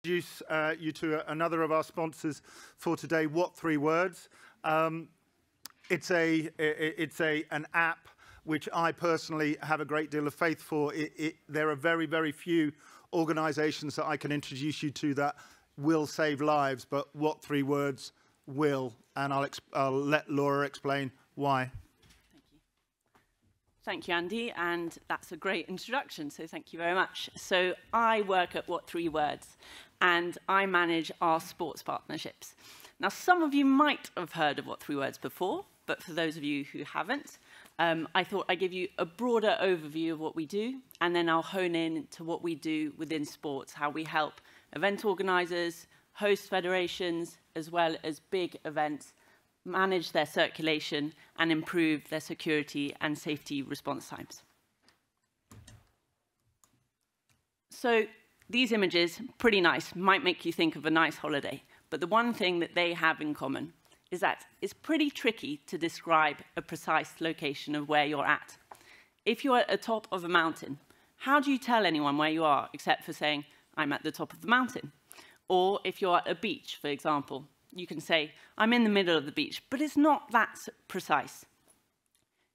introduce you to another of our sponsors for today, What3Words. It's an app which I personally have a great deal of faith for. There are very, very few organizations that I can introduce you to that will save lives, but What3Words will, and I'll let Laura explain why. Thank you, Andy, and that's a great introduction, so thank you very much. So I work at What3Words, and I manage our sports partnerships. Now, some of you might have heard of What3Words before, but for those of you who haven't, I thought I'd give you a broader overview of what we do, and then I'll hone in to what we do within sports, how we help event organisers, host federations, as well as big events, manage their circulation and improve their security and safety response times. So these images, pretty nice, might make you think of a nice holiday, but the one thing that they have in common is that it's pretty tricky to describe a precise location of where you're at. If you're at the top of a mountain, how do you tell anyone where you are except for saying, I'm at the top of the mountain? Or if you're at a beach, for example, you can say, I'm in the middle of the beach, but it's not that precise.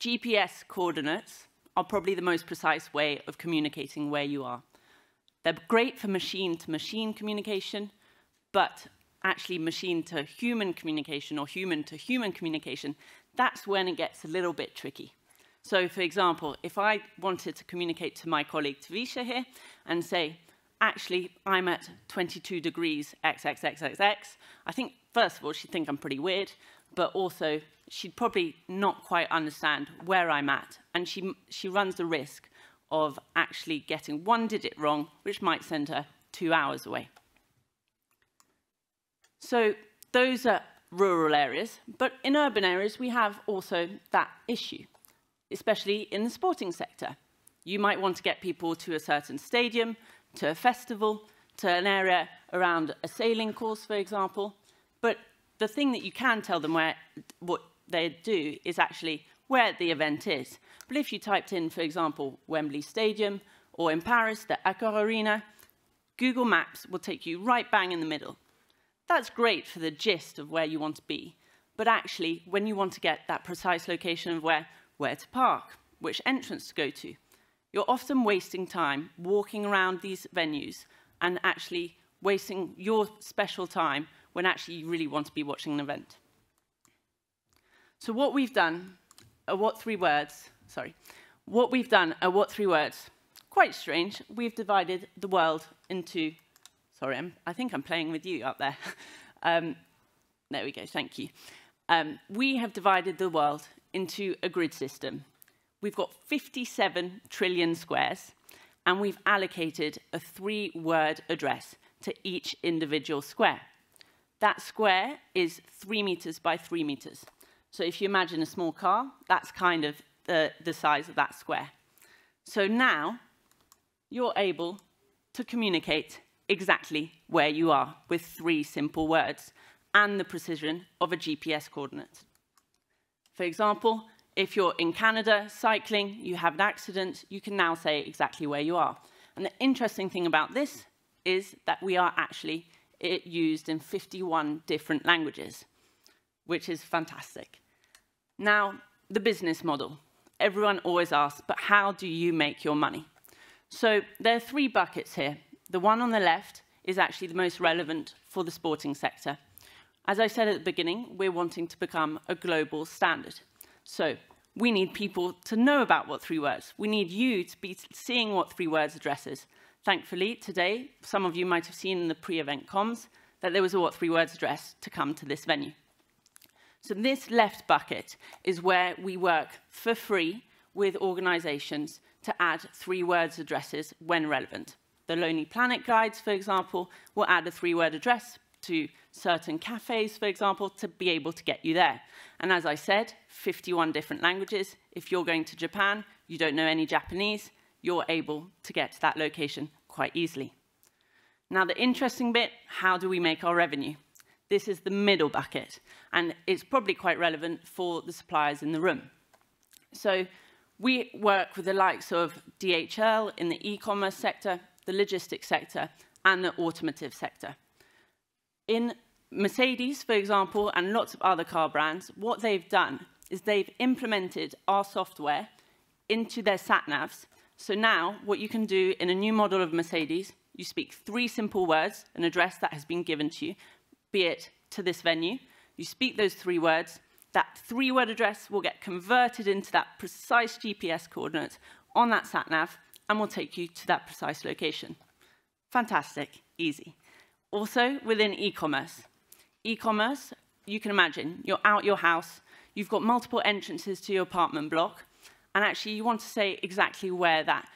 GPS coordinates are probably the most precise way of communicating where you are. They're great for machine-to-machine communication, but actually machine-to-human communication or human-to-human communication, that's when it gets a little bit tricky. So, for example, if I wanted to communicate to my colleague Tavisha here and say, actually, I'm at 22 degrees XXXXX. I think, first of all, she'd think I'm pretty weird, but also she'd probably not quite understand where I'm at. And she runs the risk of actually getting one digit wrong, which might send her 2 hours away. So those are rural areas, but in urban areas, we have also that issue, especially in the sporting sector. You might want to get people to a certain stadium, to a festival, to an area around a sailing course, for example. But the thing that you can tell them what they do is actually where the event is. But if you typed in, for example, Wembley Stadium, or in Paris, the Accor Arena, Google Maps will take you right bang in the middle. That's great for the gist of where you want to be. But actually, when you want to get that precise location of where to park, which entrance to go to, you're often wasting time walking around these venues and actually wasting your special time when actually you really want to be watching an event. So what we've done at What3Words, quite strange, we've divided the world into, I think I'm playing with you up there. There we go, thank you. We have divided the world into a grid system. We've got 57 trillion squares, and we've allocated a 3-word address to each individual square. That square is 3 meters by 3 meters. So if you imagine a small car, that's kind of the size of that square. So now you're able to communicate exactly where you are with 3 simple words and the precision of a GPS coordinate. For example, if you're in Canada cycling, you have an accident, you can now say exactly where you are. And the interesting thing about this is that we are actually used in 51 different languages, which is fantastic. Now, the business model. Everyone always asks, but how do you make your money? So there are 3 buckets here. The one on the left is actually the most relevant for the sporting sector. As I said at the beginning, we're wanting to become a global standard. So we need people to know about What3Words. We need you to be seeing What3Words addresses. Thankfully, today, some of you might have seen in the pre-event comms that there was a What3Words address to come to this venue. So this left bucket is where we work for free with organizations to add 3-word addresses when relevant. The Lonely Planet Guides, for example, will add a 3-word address to certain cafes, for example, to be able to get you there. And as I said, 51 different languages. If you're going to Japan, you don't know any Japanese, you're able to get to that location quite easily. Now, the interesting bit, how do we make our revenue? This is the middle bucket, and it's probably quite relevant for the suppliers in the room. So we work with the likes of DHL in the e-commerce sector, the logistics sector, and the automotive sector. In Mercedes, for example, and lots of other car brands, what they've done is they've implemented our software into their sat-navs. So now what you can do in a new model of Mercedes, you speak 3 simple words, an address that has been given to you, be it to this venue. You speak those 3 words. That 3-word address will get converted into that precise GPS coordinate on that sat-nav and will take you to that precise location. Fantastic, easy. Also, within e-commerce. E-commerce, you can imagine, you're out your house, you've got multiple entrances to your apartment block, and actually you want to say exactly where that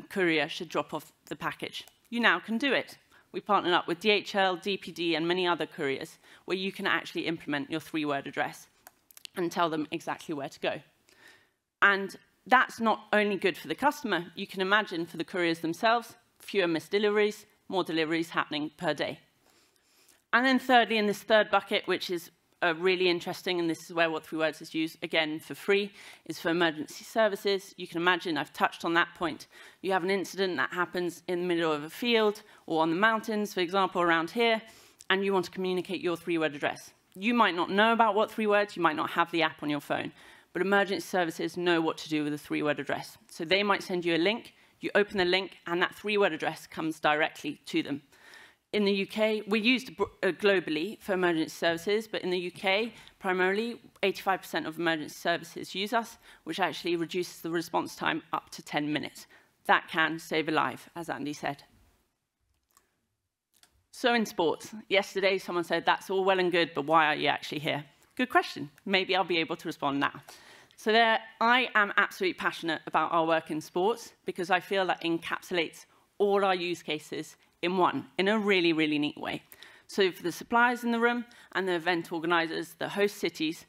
courier should drop off the package. You now can do it. We partnered up with DHL, DPD, and many other couriers where you can actually implement your 3-word address and tell them exactly where to go. And that's not only good for the customer. You can imagine for the couriers themselves, fewer missed deliveries, more deliveries happening per day. And then thirdly, in this third bucket, which is really interesting, and this is where What3Words is used, again, for free, is for emergency services. You can imagine, I've touched on that point. You have an incident that happens in the middle of a field or on the mountains, for example, around here, and you want to communicate your 3-word address. You might not know about What3Words, you might not have the app on your phone, but emergency services know what to do with a 3-word address. So they might send you a link, you open the link, and that 3-word address comes directly to them. In the UK, we're used globally for emergency services, but in the UK, primarily, 85% of emergency services use us, which actually reduces the response time up to 10 minutes. That can save a life, as Andy said. So in sports, yesterday someone said, that's all well and good, but why are you actually here? Good question. Maybe I'll be able to respond now. So I am absolutely passionate about our work in sports because I feel that encapsulates all our use cases in a really, really neat way. So for the suppliers in the room and the event organizers, the host cities,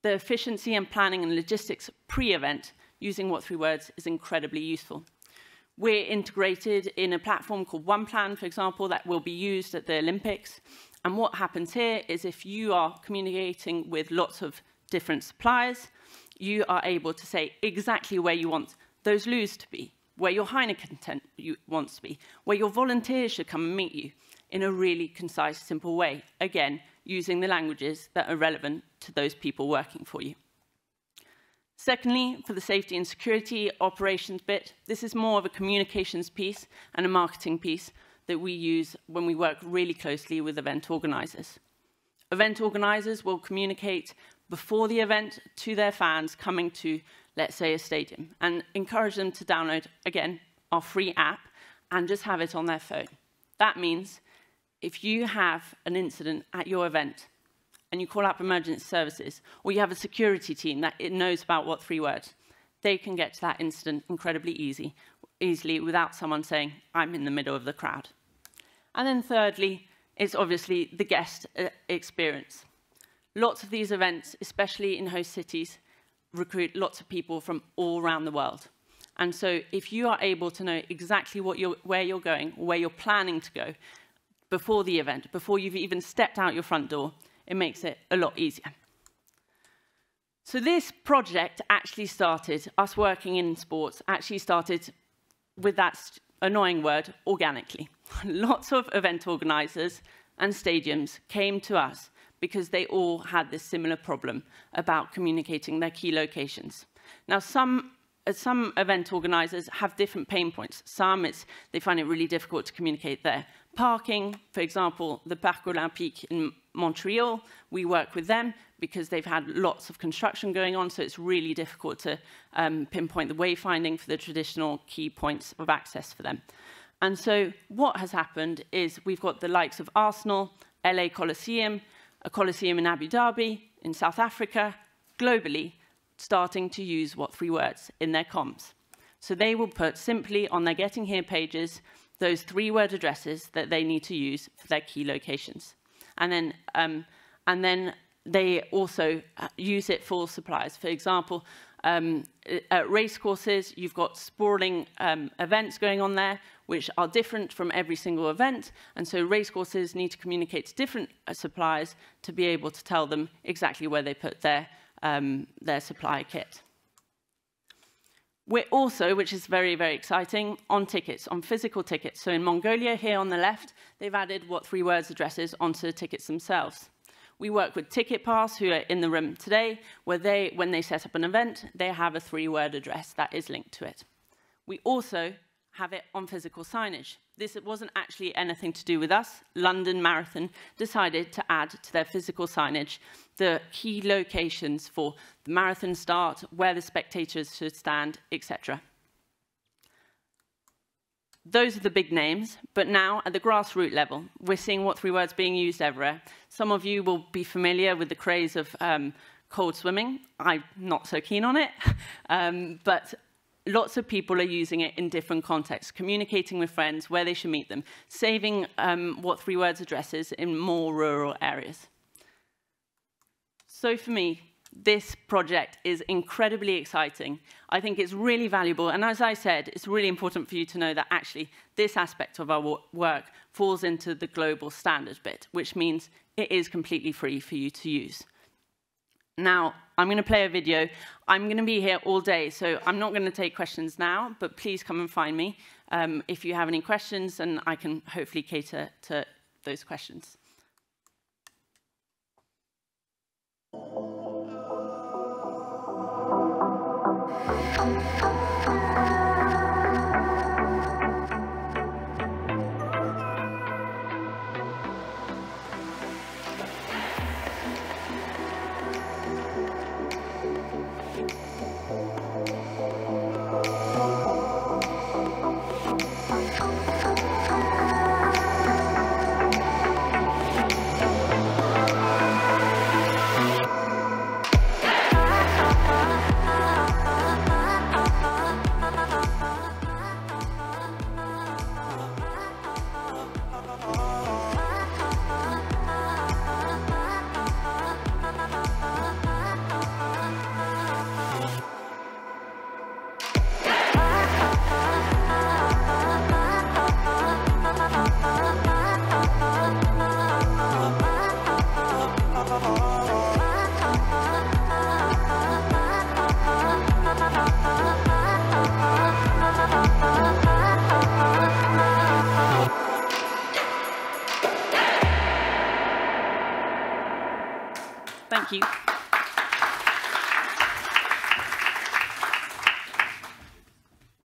the efficiency and planning and logistics pre-event using What3Words is incredibly useful. We're integrated in a platform called OnePlan, for example, that will be used at the Olympics. And what happens here is if you are communicating with lots of different suppliers, you are able to say exactly where you want those loos to be, where your Heineken tent wants to be, where your volunteers should come and meet you in a really concise, simple way. Again, using the languages that are relevant to those people working for you. Secondly, for the safety and security operations bit, this is more of a communications piece and a marketing piece that we use when we work really closely with event organizers. Event organizers will communicate before the event to their fans coming to, let's say, a stadium, and encourage them to download, again, our free app and just have it on their phone. That means if you have an incident at your event and you call up emergency services, or you have a security team that knows about What3Words, they can get to that incident incredibly easily without someone saying, I'm in the middle of the crowd. And then thirdly, it's obviously the guest experience. Lots of these events, especially in host cities, recruit lots of people from all around the world. And so if you are able to know exactly where you're going, or where you're planning to go before the event, before you've even stepped out your front door, it makes it a lot easier. So this project actually started, us working in sports, actually started with that annoying word, organically. Lots of event organizers and stadiums came to us because they all had this similar problem about communicating their key locations. Now, some event organizers have different pain points. Some, they find it really difficult to communicate their parking. For example, the Parc Olympique in Montreal, we work with them because they've had lots of construction going on, so it's really difficult to pinpoint the wayfinding for the traditional key points of access for them. And so what has happened is we've got the likes of Arsenal, LA Coliseum, a Coliseum in Abu Dhabi, in South Africa, globally, starting to use What3Words in their comms. So they will put simply on their Getting Here pages those 3-word addresses that they need to use for their key locations. And then they also use it for suppliers. For example, at race courses, you've got sprawling events going on there, which are different from every single event. And so race courses need to communicate to different suppliers to be able to tell them exactly where they put their supply kit. We're also, which is very, very exciting, on tickets, on physical tickets. So in Mongolia, here on the left, they've added What3Words addresses onto the tickets themselves. We work with Ticket Pass, who are in the room today, where when they set up an event, they have a 3-word address that is linked to it. We also have it on physical signage. This wasn't actually anything to do with us. London Marathon decided to add to their physical signage the key locations for the marathon start, where the spectators should stand, etc. Those are the big names, but now at the grassroots level, we're seeing What3Words being used everywhere. Some of you will be familiar with the craze of cold swimming. I'm not so keen on it, but lots of people are using it in different contexts, communicating with friends, where they should meet them, saving What3Words addresses in more rural areas. So for me, this project is incredibly exciting. I think it's really valuable. And as I said, it's really important for you to know that actually this aspect of our work falls into the global standard bit, which means it is completely free for you to use. Now, I'm going to play a video. I'm going to be here all day, so I'm not going to take questions now, but please come and find me if you have any questions, and I can hopefully cater to those questions. Thank you.